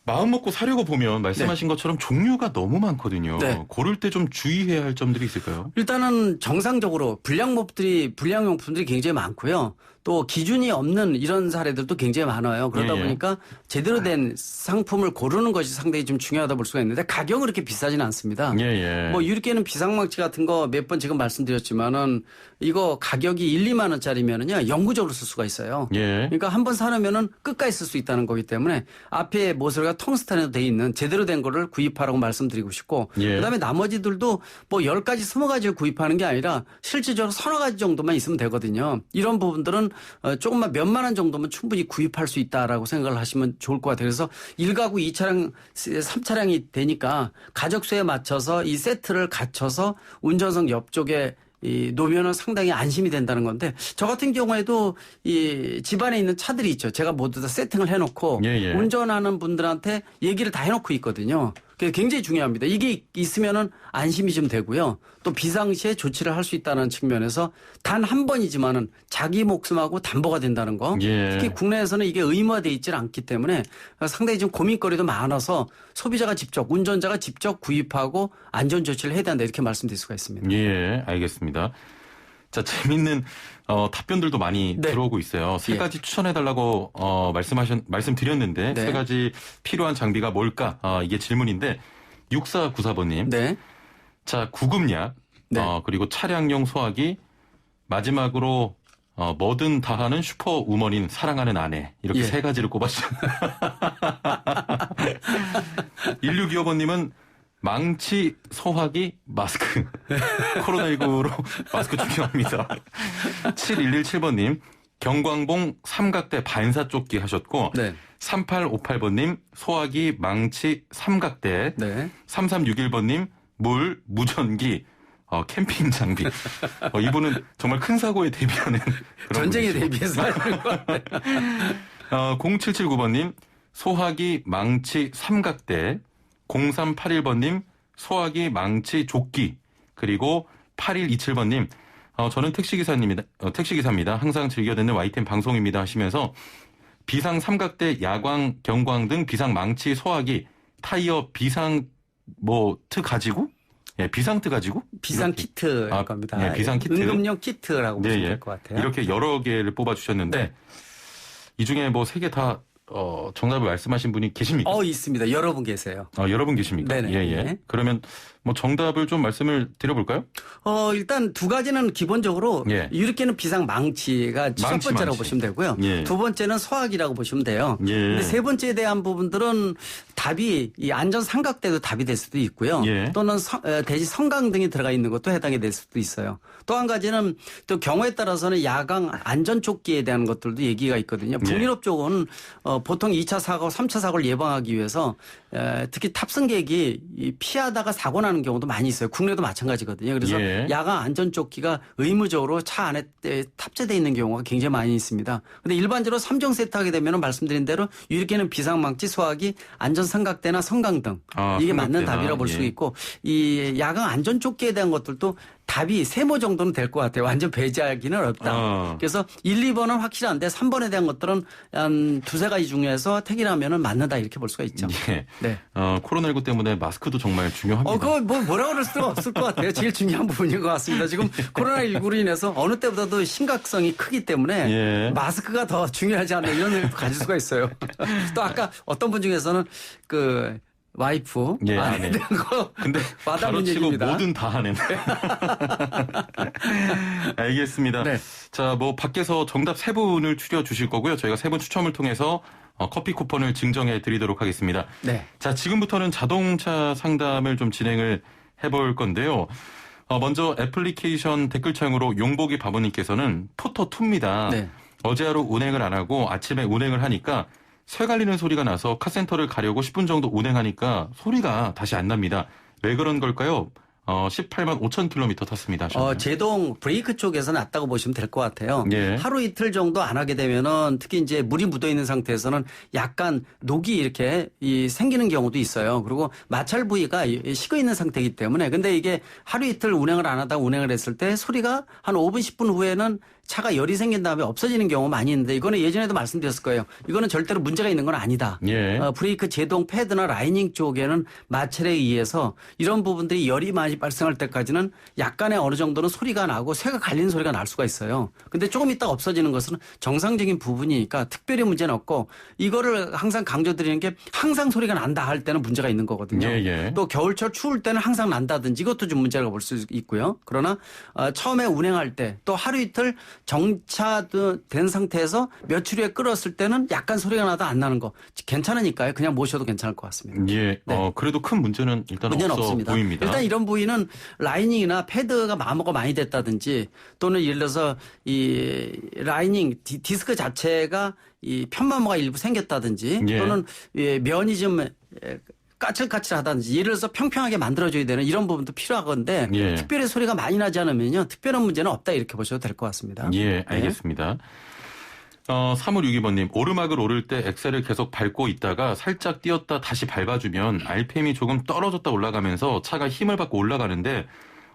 마음 먹고 사려고 보면 말씀하신 것처럼 종류가 너무 많거든요. 고를 때 좀 주의해야 할 점들이 있을까요? 일단은 정상적으로 불량용품들이 굉장히 많고요. 또 기준이 없는 이런 사례들도 굉장히 많아요. 그러다 예, 예. 보니까 제대로 된 상품을 고르는 것이 상당히 좀 중요하다 볼 수가 있는데 가격은 그렇게 비싸지는 않습니다. 예, 예. 뭐 유리깨는 비상망치 같은 거 몇 번 지금 말씀드렸지만은 이거 가격이 1, 2만 원짜리면은요 영구적으로 쓸 수가 있어요. 예. 그러니까 한 번 사놓으면은 끝까지 쓸 수 있다는 거기 때문에 앞에 모서리가 텅스탄으로 돼 있는 제대로 된 거를 구입하라고 말씀드리고 싶고 예. 그다음에 나머지들도 뭐 10가지, 20가지를 구입하는 게 아니라 실질적으로 서너 가지 정도만 있으면 되거든요. 이런 부분들은 조금만 몇만 원 정도면 충분히 구입할 수 있다라고 생각을 하시면 좋을 것 같아요. 그래서 1가구 2차량, 3차량이 되니까 가족수에 맞춰서 이 세트를 갖춰서 운전석 옆쪽에 놓으면은 상당히 안심이 된다는 건데 저 같은 경우에도 이 집안에 있는 차들이 있죠. 제가 모두 다 세팅을 해놓고 예, 예. 운전하는 분들한테 얘기를 다 해놓고 있거든요. 그게 굉장히 중요합니다. 이게 있으면은 안심이 좀 되고요. 또 비상시에 조치를 할 수 있다는 측면에서 단 한 번이지만은 자기 목숨하고 담보가 된다는 거. 예. 특히 국내에서는 이게 의무화되어 있지 않기 때문에 상당히 좀 고민거리도 많아서 소비자가 직접, 운전자가 직접 구입하고 안전 조치를 해야 된다 이렇게 말씀드릴 수가 있습니다. 예, 알겠습니다. 자, 재밌는 답변들도 많이 네. 들어오고 있어요. 세 예. 가지 추천해달라고 말씀드렸는데 네. 세 가지 필요한 장비가 뭘까? 이게 질문인데 6494번님. 네. 자, 구급약, 네. 그리고 차량용 소화기, 마지막으로 뭐든 다 하는 슈퍼우먼인 사랑하는 아내 이렇게 예. 세 가지를 꼽았습니다. 1625번님은 망치, 소화기, 마스크. 코로나19로 마스크 중요합니다. 7117번님, 경광봉 삼각대 반사조끼 하셨고, 네. 3858번님, 소화기, 망치, 삼각대. 네. 3361번님, 물, 무전기, 캠핑 장비. 이분은 정말 큰 사고에 대비하는 그런 전쟁에 분이시고. 대비해서 하는 거. 0779번님, 소화기, 망치, 삼각대. 0381번님, 소화기, 망치, 조끼. 그리고 8127번님, 저는 택시기사입니다. 항상 즐겨 듣는 YTN 방송입니다 하시면서 비상 삼각대, 야광, 경광 등 비상 망치, 소화기, 타이어, 비상, 트 가지고? 예, 비상트 가지고? 비상 키트일 겁니다. 예, 비상 키트. 응급용 키트라고 보시면 될 것 같아요. 이렇게 여러 개를 뽑아주셨는데, 네. 이 중에 뭐 세 개 다, 정답을 말씀하신 분이 계십니까? 있습니다. 여러분 계세요. 여러분 계십니까? 네네. 예, 예. 네. 그러면 뭐 정답을 좀 말씀을 드려볼까요? 일단 두 가지는 기본적으로 예. 유리깨는 비상 망치가 첫 번째라고 망치. 보시면 되고요. 예. 두 번째는 소화기라고 보시면 돼요. 예. 근데 세 번째에 대한 부분들은 답이 이 안전 삼각대도 답이 될 수도 있고요. 예. 또는 대지 성강 등이 들어가 있는 것도 해당이 될 수도 있어요. 또 한 가지는 또 경우에 따라서는 야광 안전조끼에 대한 것들도 얘기가 있거든요. 북유럽 쪽은 보통 2차 사고, 3차 사고를 예방하기 위해서 특히 탑승객이 피하다가 사고 나는 경우도 많이 있어요. 국내도 마찬가지거든요. 그래서 예. 야광 안전조끼가 의무적으로 차 안에 탑재되어 있는 경우가 굉장히 많이 있습니다. 근데 일반적으로 3종 세트 하게 되면 말씀드린 대로 유리깨는 비상망치, 소화기, 안전삼각대나 성강등 이게 맞는 삼각대나, 답이라고 볼 수 예. 있고 이 야광 안전조끼에 대한 것들도 답이 세모 정도는 될 것 같아요. 완전 배제하기는 어렵다. 그래서 1, 2번은 확실한데 3번에 대한 것들은 한 두세 가지 중에서 택이라면은 맞는다 이렇게 볼 수가 있죠. 예. 네. 코로나19 때문에 마스크도 정말 중요합니다. 그거 뭐라 그럴 수가 없을 것 같아요. 제일 중요한 부분인 것 같습니다. 지금 코로나19로 인해서 어느 때보다도 심각성이 크기 때문에 예. 마스크가 더 중요하지 않나 이런 생각도 가질 수가 있어요. 또 아까 어떤 분 중에서는 와이프 예, 아내 된 거 근데 와닿는 가로치고 얘기입니다. 뭐든 다 하는. 알겠습니다. 네. 자, 밖에서 정답 3분을 추려 주실 거고요. 저희가 3분 추첨을 통해서 커피 쿠폰을 증정해 드리도록 하겠습니다. 네. 자, 지금부터는 자동차 상담을 좀 진행을 해볼 건데요. 먼저 애플리케이션 댓글창으로 용복이 바보님께서는 포토2입니다. 네. 어제 하루 운행을 안 하고 아침에 운행을 하니까 쇠 갈리는 소리가 나서 카센터를 가려고 10분 정도 운행하니까 소리가 다시 안 납니다. 왜 그런 걸까요? 18만 5천 킬로미터 탔습니다. 제동 브레이크 쪽에서 낫다고 보시면 될 것 같아요. 예. 하루 이틀 정도 안 하게 되면은 특히 이제 물이 묻어 있는 상태에서는 약간 녹이 이렇게 생기는 경우도 있어요. 그리고 마찰 부위가 식어 있는 상태이기 때문에 근데 이게 하루 이틀 운행을 안 하다가 운행을 했을 때 소리가 한 5분 10분 후에는 차가 열이 생긴 다음에 없어지는 경우가 많이 있는데 이거는 예전에도 말씀드렸을 거예요. 이거는 절대로 문제가 있는 건 아니다. 예. 브레이크 제동 패드나 라이닝 쪽에는 마찰에 의해서 이런 부분들이 열이 많이 발생할 때까지는 약간의 어느 정도는 소리가 나고 쇠가 갈리는 소리가 날 수가 있어요. 근데 조금 있다가 없어지는 것은 정상적인 부분이니까 특별히 문제는 없고 이거를 항상 강조드리는 게 항상 소리가 난다 할 때는 문제가 있는 거거든요. 예. 또 겨울철 추울 때는 항상 난다든지 이것도 좀 문제라고 볼 수 있고요. 그러나 처음에 운행할 때 또 하루 이틀 정차된 상태에서 며칠 후에 끌었을 때는 약간 소리가 나다 안 나는 거 괜찮으니까요. 그냥 모셔도 괜찮을 것 같습니다. 예. 네. 그래도 큰 문제는 일단 문제는 없어 없습니다. 보입니다. 일단 이런 부위는 라이닝이나 패드가 마모가 많이 됐다든지 또는 예를 들어서 이 라이닝 디스크 자체가 이 편마모가 일부 생겼다든지 예. 또는 면이 좀 까칠까칠하다든지 예를 들어서 평평하게 만들어줘야 되는 이런 부분도 필요하건데 예. 특별히 소리가 많이 나지 않으면요. 특별한 문제는 없다 이렇게 보셔도 될 것 같습니다. 예, 알겠습니다. 3562번님, 오르막을 오를 때 엑셀을 계속 밟고 있다가 살짝 뛰었다 다시 밟아주면 RPM이 조금 떨어졌다 올라가면서 차가 힘을 받고 올라가는데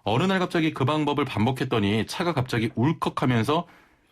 어느 날 갑자기 그 방법을 반복했더니 차가 갑자기 울컥하면서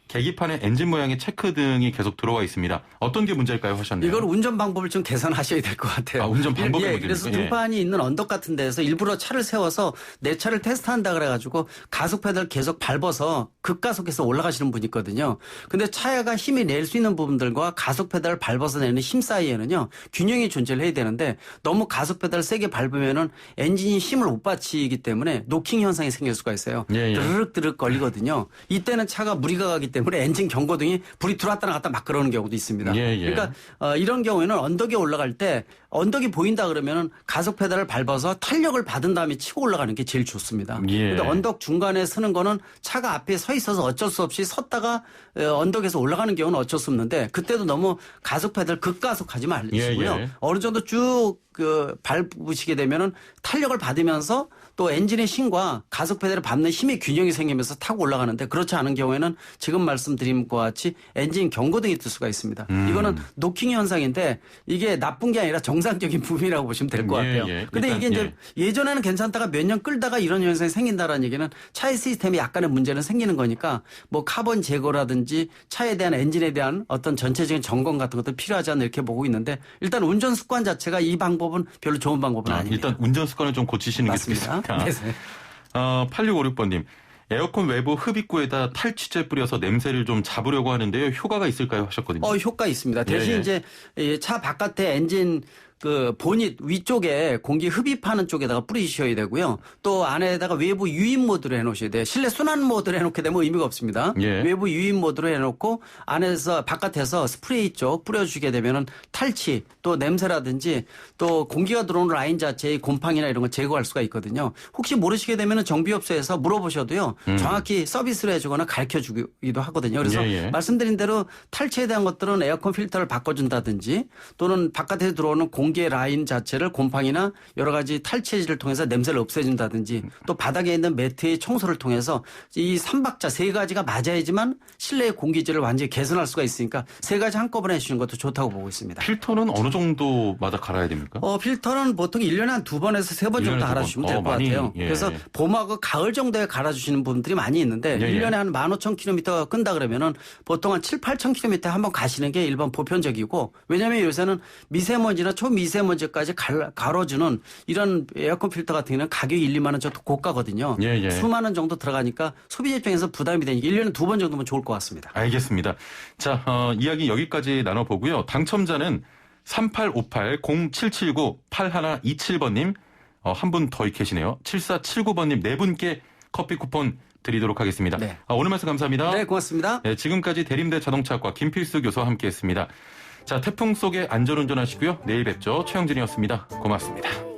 계기판에 엔진 모양의 체크등이 계속 들어와 있습니다. 어떤 게 문제일까요 하셨네요. 이걸 운전 방법을 좀 개선하셔야 될 것 같아요. 운전 방법이 문제입니까? 그래서 등판이 있는 언덕 같은 데서 일부러 차를 세워서 내 차를 테스트한다 그래가지고 가속 페달을 계속 밟아서 급가속해서 올라가시는 분이 있거든요. 근데 차가 힘이 낼 수 있는 부분들과 가속 페달을 밟아서 내는 힘 사이에는요. 균형이 존재를 해야 되는데 너무 가속 페달을 세게 밟으면은 엔진이 힘을 못 받치기 때문에 노킹 현상이 생길 수가 있어요. 드르륵 걸리거든요. 이때는 차가 무리가 가기 때문에 엔진 경고등이 불이 들어왔다 나갔다 막 그러는 경우도 있습니다. 그러니까 이런 경우에는 언덕에 올라갈 때 언덕이 보인다 그러면은 가속 페달을 밟아서 탄력을 받은 다음에 치고 올라가는 게 제일 좋습니다. 근데 언덕 중간에 서는 거는 차가 앞에 서 있어서 어쩔 수 없이 섰다가 언덕에서 올라가는 경우는 어쩔 수 없는데 그때도 너무 가속 페달 급가속하지 마시고요. 어느 정도 쭉 밟으시게 되면은 탄력을 받으면서 또 엔진의 힘과 가속 페달을 밟는 힘의 균형이 생기면서 타고 올라가는데 그렇지 않은 경우에는 지금 말씀드린 것과 같이 엔진 경고등이 뜰 수가 있습니다. 이거는 노킹 현상인데 이게 나쁜 게 아니라 정상적인 부분이라고 보시면 될 것 같아요. 근데 이게 이제 예전에는 괜찮다가 몇 년 끌다가 이런 현상이 생긴다라는 얘기는 차의 시스템에 약간의 문제는 생기는 거니까 뭐 카본 제거라든지 차에 대한 엔진에 대한 어떤 전체적인 점검 같은 것도 필요하지 않나 이렇게 보고 있는데 일단 운전 습관 자체가 이 방법은 별로 좋은 방법은 아닙니다. 일단 운전 습관을 좀 고치시는 맞습니다. 게 좋겠습니다. 8656번님. 에어컨 외부 흡입구에다 탈취제 뿌려서 냄새를 좀 잡으려고 하는데요. 효과가 있을까요? 하셨거든요. 효과 있습니다. 대신 이제 차 바깥에 엔진 보닛 위쪽에 공기 흡입하는 쪽에다가 뿌리셔야 되고요. 또 안에다가 외부 유입 모드로 해놓으셔야 돼요. 실내 순환 모드로 해놓게 되면 의미가 없습니다. 외부 유입 모드로 해놓고 안에서 바깥에서 스프레이 쪽 뿌려주게 되면은 탈취 또 냄새라든지 또 공기가 들어오는 라인 자체의 곰팡이나 이런 거 제거할 수가 있거든요. 혹시 모르시게 되면은 정비업소에서 물어보셔도요. 정확히 서비스를 해주거나 가르쳐주기도 하거든요. 그래서 말씀드린 대로 탈취에 대한 것들은 에어컨 필터를 바꿔준다든지 또는 바깥에서 들어오는 공기의 라인 자체를 곰팡이나 여러 가지 탈취제를 통해서 냄새를 없애준다든지 또 바닥에 있는 매트의 청소를 통해서 이 3박자 3가지가 맞아야지만 실내의 공기질을 완전히 개선할 수가 있으니까 3가지 한꺼번에 해주시는 것도 좋다고 보고 있습니다. 필터는 어느 정도마다 갈아야 됩니까? 필터는 보통 1년에 한 2번에서 3번 정도 갈아주시면 될 것 같아요. 그래서 봄하고 가을 정도에 갈아주시는 분들이 많이 있는데 1년에 한 15,000km가 끈다 그러면은 보통 한 7, 8,000km 한번 가시는 게 일반 보편적이고 왜냐하면 요새는 미세먼지나 초미세먼지까지 가로주는 이런 에어컨 필터 같은 경우는 가격이 1, 2만 원 정도 고가거든요. 수만 원 정도 들어가니까 소비자 입장에서 부담이 되니까 1년에 2번 정도면 좋을 것 같습니다. 알겠습니다. 자, 이야기 여기까지 나눠보고요. 당첨자는 3858-0779-8127번님 한 분 더 계시네요. 7479번님 네 분께 커피 쿠폰 드리도록 하겠습니다. 오늘 말씀 감사합니다. 네, 고맙습니다. 지금까지 대림대 자동차학과 김필수 교수와 함께했습니다. 자, 태풍 속에 안전운전하시고요. 내일 뵙죠. 최영진이었습니다. 고맙습니다.